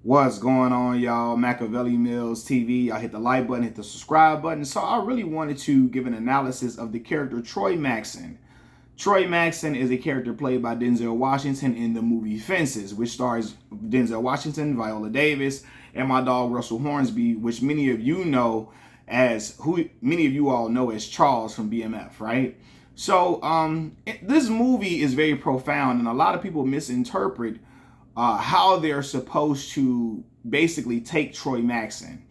What's going on, y'all? Machiavelli Mills TV. Y'all hit the like button, hit the subscribe button. So I really wanted to give an analysis of the character Troy Maxson. Troy Maxson is a character played by Denzel Washington in the movie Fences, which stars Denzel Washington, Viola Davis, and my dog Russell Hornsby, which many of you know as many of you all know as Charles from BMF, right? So this movie is very profound, and a lot of people misinterpret how they're supposed to basically take Troy Maxson.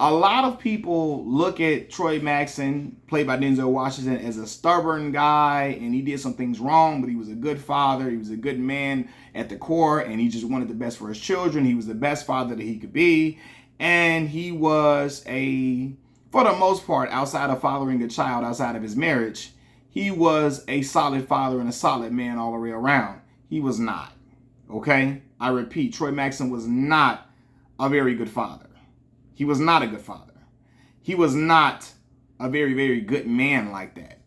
A lot of people look at Troy Maxson, played by Denzel Washington, as a stubborn guy, and he did some things wrong, but he was a good father. He was a good man at the core, and he just wanted the best for his children. He was the best father that he could be, and he was for the most part, outside of fathering a child outside of his marriage, he was a solid father and a solid man all the way around. He was not. Okay? I repeat, Troy Maxson was not a very good father. He was not a good father. He was not a very, very good man like that.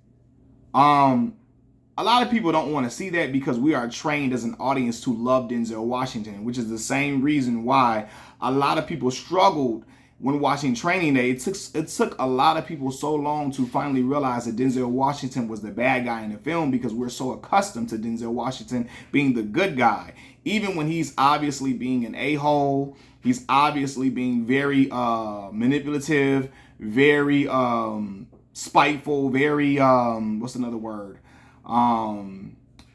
A lot of people don't want to see that because we are trained as an audience to love Denzel Washington, which is the same reason why a lot of people struggled when watching Training Day. It took a lot of people so long to finally realize that Denzel Washington was the bad guy in the film because we're so accustomed to Denzel Washington being the good guy. Even when he's obviously being an a-hole, he's obviously being very manipulative, very spiteful, very what's another word?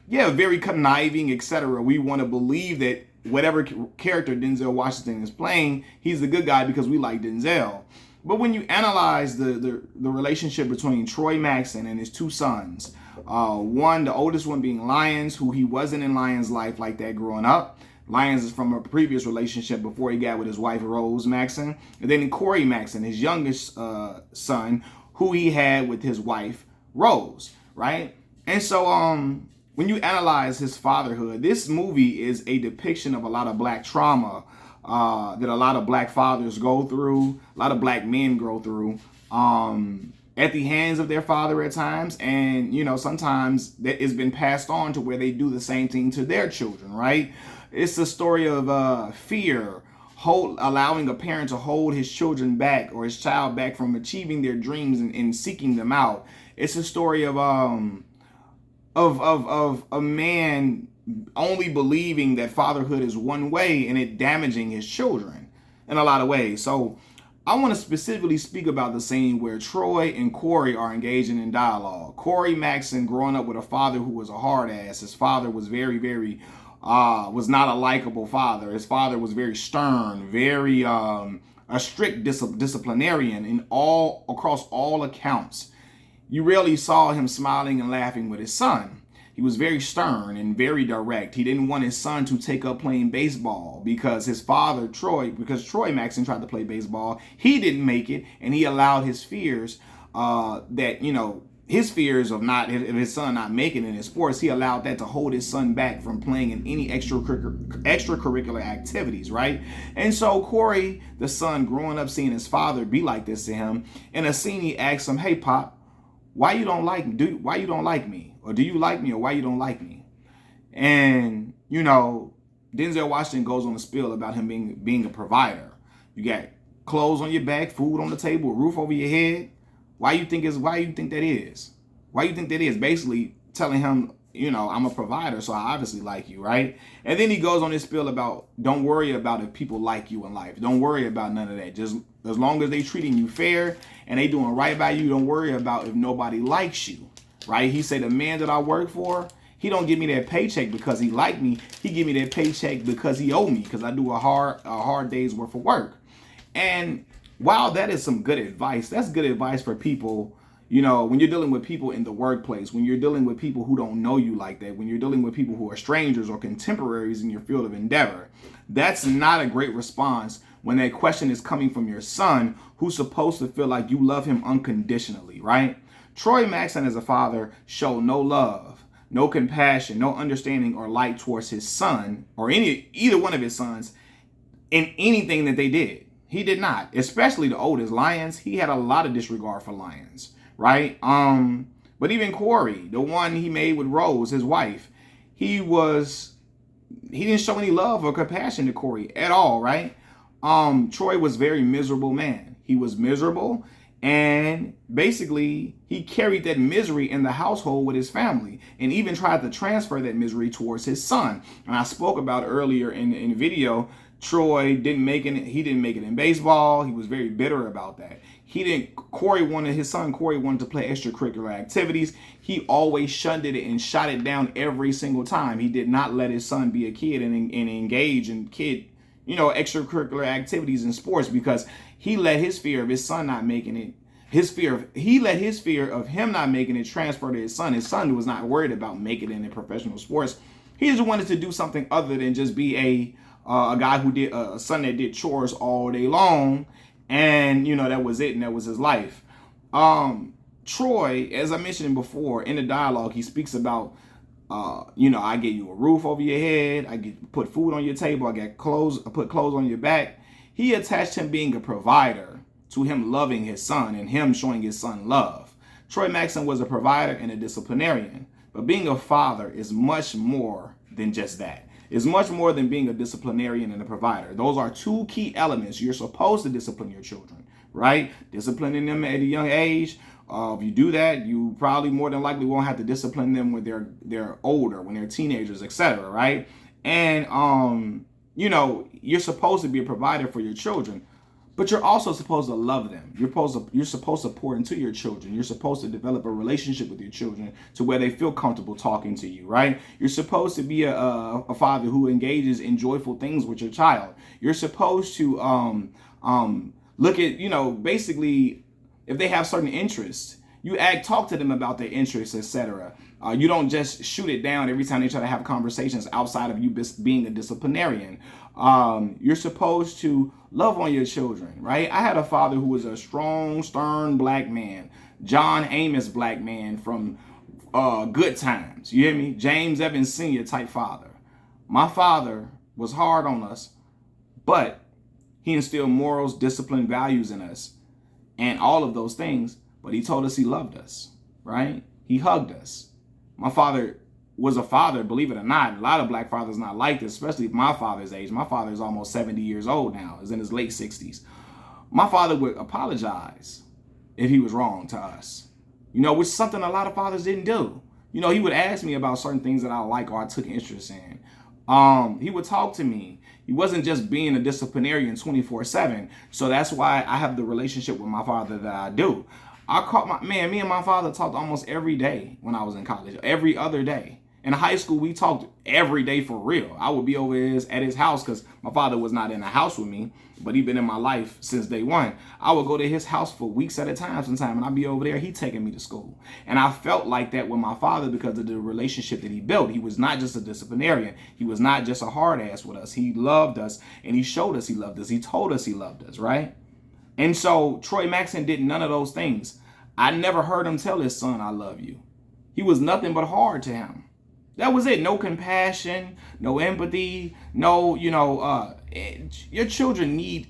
Very conniving, etc. We want to believe that whatever character Denzel Washington is playing, he's the good guy because we like Denzel. But when you analyze the relationship between Troy Maxson and his two sons, the oldest one being Lyons, who he wasn't in Lyons' life like that growing up. Lyons is from a previous relationship before he got with his wife, Rose Maxson. And then Corey Maxson, his youngest son, who he had with his wife, Rose, right? And so when you analyze his fatherhood, this movie is a depiction of a lot of black trauma that a lot of black fathers go through, a lot of black men go through at the hands of their father at times. And, sometimes that has been passed on to where they do the same thing to their children, right? It's a story of fear, allowing a parent to hold his children back or his child back from achieving their dreams and seeking them out. It's a story of a man only believing that fatherhood is one way and it damaging his children in a lot of ways. So I want to specifically speak about the scene where Troy and Corey are engaging in dialogue. Corey Maxson growing up with a father who was a hard ass. His father was was not a likable father. His father was very stern, very a strict disciplinarian in across all accounts. You rarely saw him smiling and laughing with his son. He was very stern and very direct. He didn't want his son to take up playing baseball because his father, because Troy Maxson tried to play baseball, he didn't make it, and he allowed his fears his fears of his son not making it in his sports, he allowed that to hold his son back from playing in any extracurricular activities, right? And so Corey, the son, growing up seeing his father be like this to him, in a scene he asks him, "Hey, Pop, why you don't like me? Why you don't like me? Or do you like me, or why you don't like me?" And Denzel Washington goes on a spiel about him being a provider. You got clothes on your back, food on the table, a roof over your head. Why you think that is? Why you think that is? Basically telling him, I'm a provider, so I obviously like you, right? And then he goes on this spiel about, don't worry about if people like you in life. Don't worry about none of that. Just as long as they treating you fair and they doing right by you, don't worry about if nobody likes you, right? He said, the man that I work for, he don't give me that paycheck because he like me. He give me that paycheck because he owe me, because I do a hard day's worth of work. And while that is some good advice, that's good advice for people, when you're dealing with people in the workplace, when you're dealing with people who don't know you like that, when you're dealing with people who are strangers or contemporaries in your field of endeavor. That's not a great response when that question is coming from your son, who's supposed to feel like you love him unconditionally, right? Troy Maxson as a father showed no love, no compassion, no understanding or light towards his son or either one of his sons in anything that they did. He did not, especially the oldest, Lyons. He had a lot of disregard for Lyons, right? But even Corey, the one he made with Rose, his wife, he was he didn't show any love or compassion to Corey at all, right? Troy was a very miserable man. He was miserable, and basically he carried that misery in the household with his family, and even tried to transfer that misery towards his son. And I spoke about earlier in the video, Troy didn't make it. He didn't make it in baseball. He was very bitter about that. His son Corey wanted to play extracurricular activities. He always shunned it and shot it down every single time. He did not let his son be a kid and engage in extracurricular activities and sports, because he let his fear of his son not making it, he let his fear of him not making it transfer to his son. His son was not worried about making it in professional sports. He just wanted to do something other than just be a guy who did a son that did chores all day long, and that was it, and that was his life. Troy, as I mentioned before in the dialogue, he speaks about I get you a roof over your head, put food on your table, I put clothes on your back. He attached him being a provider to him loving his son and him showing his son love. Troy Maxson was a provider and a disciplinarian, but being a father is much more than just that. It's much more than being a disciplinarian and a provider. Those are two key elements. You're supposed to discipline your children, right? Disciplining them at a young age. If you do that, you probably more than likely won't have to discipline them when they're older, when they're teenagers, etc. Right? And you're supposed to be a provider for your children, but you're also supposed to love them. You're supposed to pour into your children. You're supposed to develop a relationship with your children to where they feel comfortable talking to you, right? You're supposed to be a father who engages in joyful things with your child. You're supposed to look at, basically, if they have certain interests, you talk to them about their interests, etc. You don't just shoot it down every time they try to have conversations outside of you being a disciplinarian. You're supposed to love on your children, right? I had a father who was a strong, stern black man, John Amos black man from Good Times. You hear me? James Evans Sr. type father. My father was hard on us, but he instilled morals, discipline, values in us, and all of those things. But he told us he loved us, right? He hugged us. My father was a father, believe it or not. A lot of black fathers not like this, especially my father's age. My father is almost 70 years old now. He's in his late 60s. My father would apologize if he was wrong to us, which is something a lot of fathers didn't do. He would ask me about certain things that I like or I took interest in. He would talk to me. He wasn't just being a disciplinarian 24/7. So that's why I have the relationship with my father that I do. Me and my father talked almost every day when I was in college, every other day. In high school, we talked every day for real. I would be over at his house because my father was not in the house with me, but he'd been in my life since day one. I would go to his house for weeks at a time sometime, and I'd be over there. He'd taking me to school. And I felt like that with my father because of the relationship that he built. He was not just a disciplinarian. He was not just a hard ass with us. He loved us, and he showed us he loved us. He told us he loved us, right? And so Troy Maxson did none of those things. I never heard him tell his son, I love you. He was nothing but hard to him. That was it. No compassion, no empathy, your children need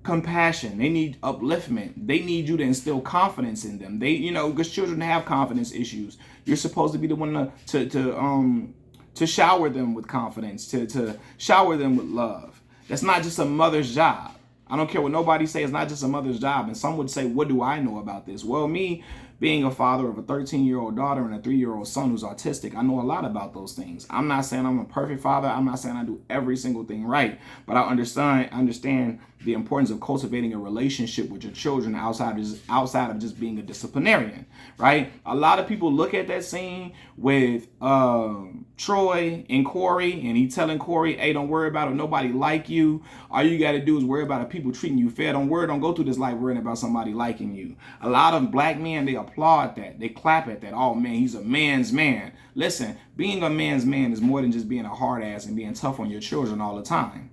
compassion. They need upliftment. They need you to instill confidence in them. Because children have confidence issues. You're supposed to be the one to shower them with confidence, to shower them with love. That's not just a mother's job. I don't care what nobody say. It's not just a mother's job. And some would say, what do I know about this? Well, me being a father of a 13-year-old daughter and a 3-year-old son who's autistic, I know a lot about those things. I'm not saying I'm a perfect father. I'm not saying I do every single thing right. But I understand the importance of cultivating a relationship with your children outside of just being a disciplinarian, right? A lot of people look at that scene with Troy and Corey, and he telling Corey, hey, don't worry about it. Nobody like you. All you got to do is worry about people treating you fair. Don't go through this life worrying about somebody liking you. A lot of black men, they applaud that. They clap at that. Oh, man, he's a man's man. Listen, being a man's man is more than just being a hard ass and being tough on your children all the time.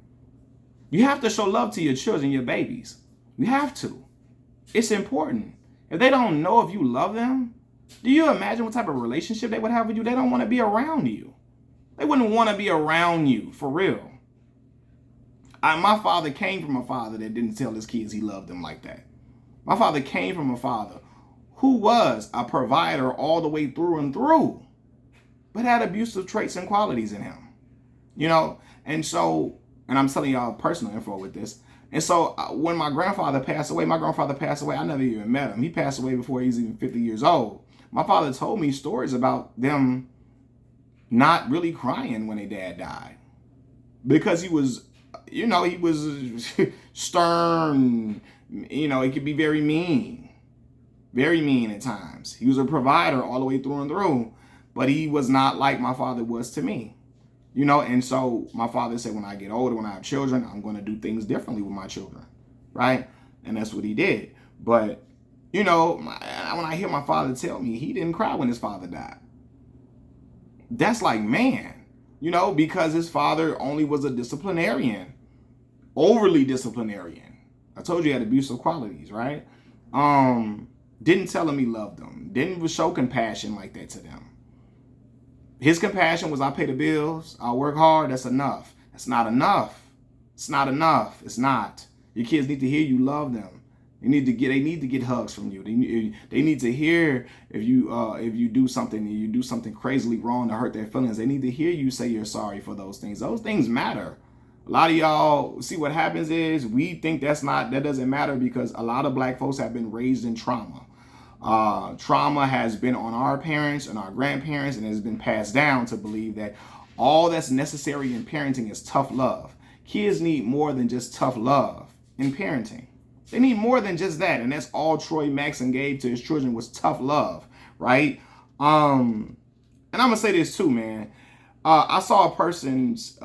You have to show love to your children, your babies. You have to. It's important. If they don't know if you love them, do you imagine what type of relationship they would have with you? They don't want to be around you. They wouldn't want to be around you, for real. My father came from a father that didn't tell his kids he loved them like that. My father came from a father who was a provider all the way through and through, but had abusive traits and qualities in him. you know. And so, and I'm telling y'all personal info with this. And so when my grandfather passed away, I never even met him. He passed away before he was even 50 years old. My father told me stories about them not really crying when their dad died, because he was, you know, he was stern. You know, he could be very mean at times. He was a provider all the way through and through, but he was not like my father was to me. You know, and so my father said, when I get older, when I have children, I'm going to do things differently with my children, right? And that's what he did. But, you know, when I hear my father tell me he didn't cry when his father died, that's like, man, you know, because his father only was a disciplinarian, overly disciplinarian. I told you he had abusive qualities, right? Didn't tell him he loved them. Didn't show compassion like that to them. His compassion was, I pay the bills, I work hard, that's enough. That's not enough. It's not enough. It's not. Your kids need to hear you love them. They need to get hugs from you. They need to hear if you do something crazily wrong to hurt their feelings. They need to hear you say you're sorry for those things. Those things matter. A lot of y'all, see, what happens is we think that doesn't matter, because a lot of black folks have been raised in trauma. Trauma has been on our parents and our grandparents, and has been passed down to believe that all that's necessary in parenting is tough love. Kids need more than just tough love in parenting. They need more than just that, and that's all Troy Maxson gave to his children was tough love, right? And I'm gonna say this too, man. I saw a person's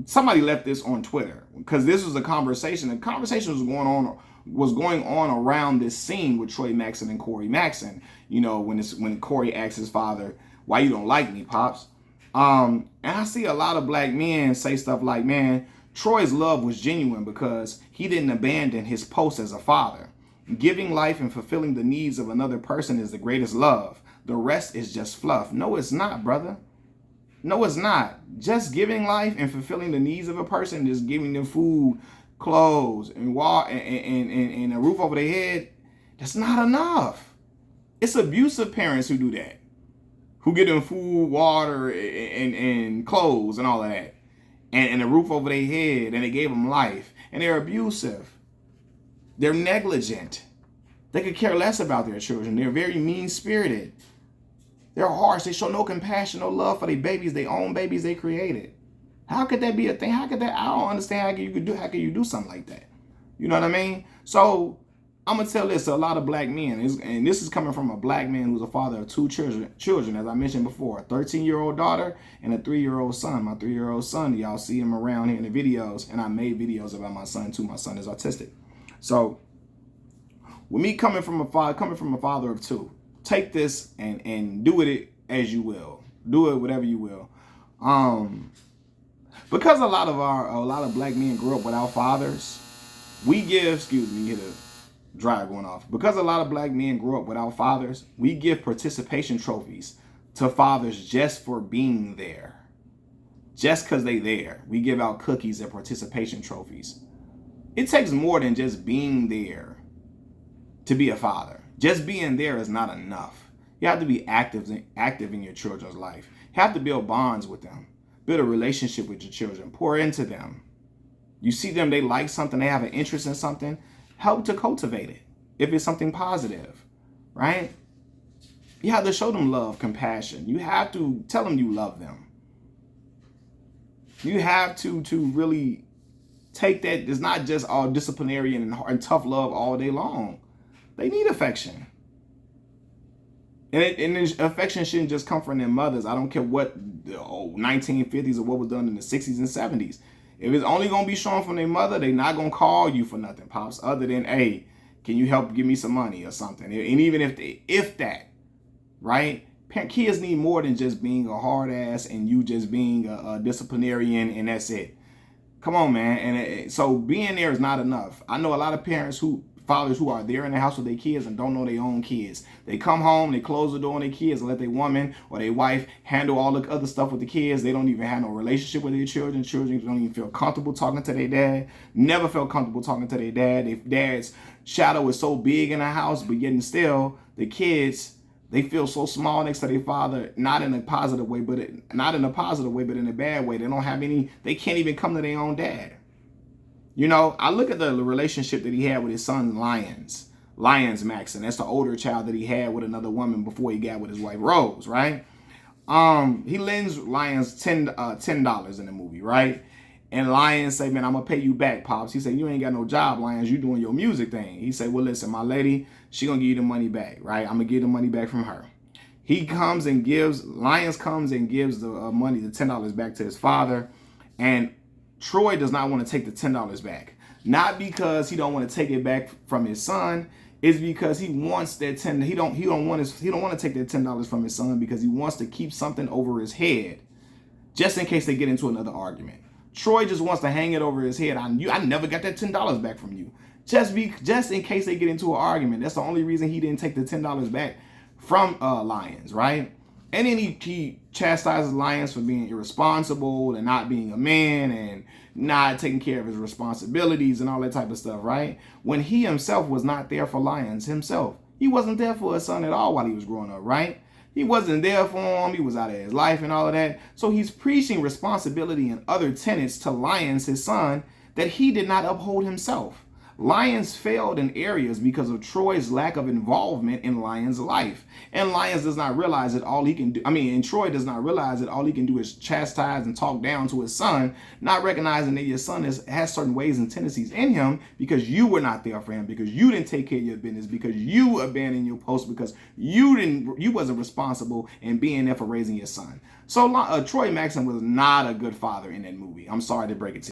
somebody left this on Twitter, because this was a conversation. The conversation was going on around this scene with Troy Maxson and Corey Maxson. You know, when Corey asked his father, "Why you don't like me, pops?" And I see a lot of black men say stuff like, "Man, Troy's love was genuine because he didn't abandon his post as a father. Giving life and fulfilling the needs of another person is the greatest love. The rest is just fluff." No, it's not, brother. No, it's not. Just giving life and fulfilling the needs of a person, just giving them food, clothes, and water, and a roof over their head, that's not enough. It's abusive parents who do that, who get them food, water, and clothes and all of that, and a roof over their head, and they gave them life, and they're abusive. They're negligent. They could care less about their children. They're very mean-spirited. They're harsh. They show no compassion, no love for their babies, their own babies they created. How could that be a thing? I don't understand how can you do something like that? You know what I mean? So I'm gonna tell this to a lot of black men, and this is coming from a black man who's a father of two children, as I mentioned before, a 13-year-old daughter and a 3-year-old son. My 3-year-old son, y'all see him around here in the videos, and I made videos about my son too. My son is autistic. So with me coming from a father of two, take this and do with it as you will. Do it whatever you will. Because a lot of black men grew up without fathers, we give, get a drive going off. Because a lot of black men grew up without fathers, we give participation trophies to fathers just for being there. Just because they there. We give out cookies and participation trophies. It takes more than just being there to be a father. Just being there is not enough. You have to be active in your children's life. You have to build bonds with them. Build a relationship with your children. Pour into them. You see them, they like something, they have an interest in something. Help to cultivate it if it's something positive, right? You have to show them love, compassion. You have to tell them you love them. You have to really take that. It's not just all disciplinarian and tough love all day long. They need affection. And affection shouldn't just come from their mothers. I don't care what the 1950s or what was done in the 60s and 70s. If it's only going to be shown from their mother, they're not going to call you for nothing, pops, other than, "Hey, can you help give me some money or something?" And even if that, right? Kids need more than just being a hard ass and you just being a disciplinarian and that's it. Come on, man. And so being there is not enough. I know a lot of fathers who are there in the house with their kids and don't know their own kids. They come home, they close the door on their kids and let their woman or their wife handle all the other stuff with the kids. They don't even have no relationship with their children. Children don't even feel comfortable talking to their dad. Never felt comfortable talking to their dad. Their dad's shadow is so big in the house, but yet and still the kids They feel so small next to their father, not in a positive way, but not in a positive way, but in a bad way. They don't have any, they can't even come to their own dad. You know, I look at the relationship that he had with his son, Lyons Maxson. That's the older child that he had with another woman before he got with his wife, Rose, right? He lends Lyons $10 in the movie, right? And Lyons say, man, I'm gonna pay you back, Pops. He said, you ain't got no job, Lyons. You doing your music thing. He said, well, listen, my lady, she gonna give you the money back, right? I'm gonna get the money back from her. Lyons comes and gives the money, the $10 back to his father. And Troy does not want to take the $10 back. Not because he don't want to take it back from his son. It's because he wants that $10. He don't want to take that $10 from his son because he wants to keep something over his head, just in case they get into another argument. Troy just wants to hang it over his head. I never got that $10 back from you. Just in case they get into an argument. That's the only reason he didn't take the $10 back from Lyons, right? And then he chastises Lyons for being irresponsible and not being a man and not taking care of his responsibilities and all that type of stuff, right? When he himself was not there for Lyons himself. He wasn't there for his son at all while he was growing up, right? He wasn't there for him. He was out of his life and all of that. So he's preaching responsibility and other tenets to Lyons, his son, that he did not uphold himself. Lyons failed in areas because of Troy's lack of involvement in Lyons' life. And Lyons does not realize that all he can do, and Troy does not realize that all he can do is chastise and talk down to his son, not recognizing that your son has certain ways and tendencies in him because you were not there for him, because you didn't take care of your business, because you abandoned your post, because you wasn't responsible in being there for raising your son. So Troy Maxson was not a good father in that movie. I'm sorry to break it to you.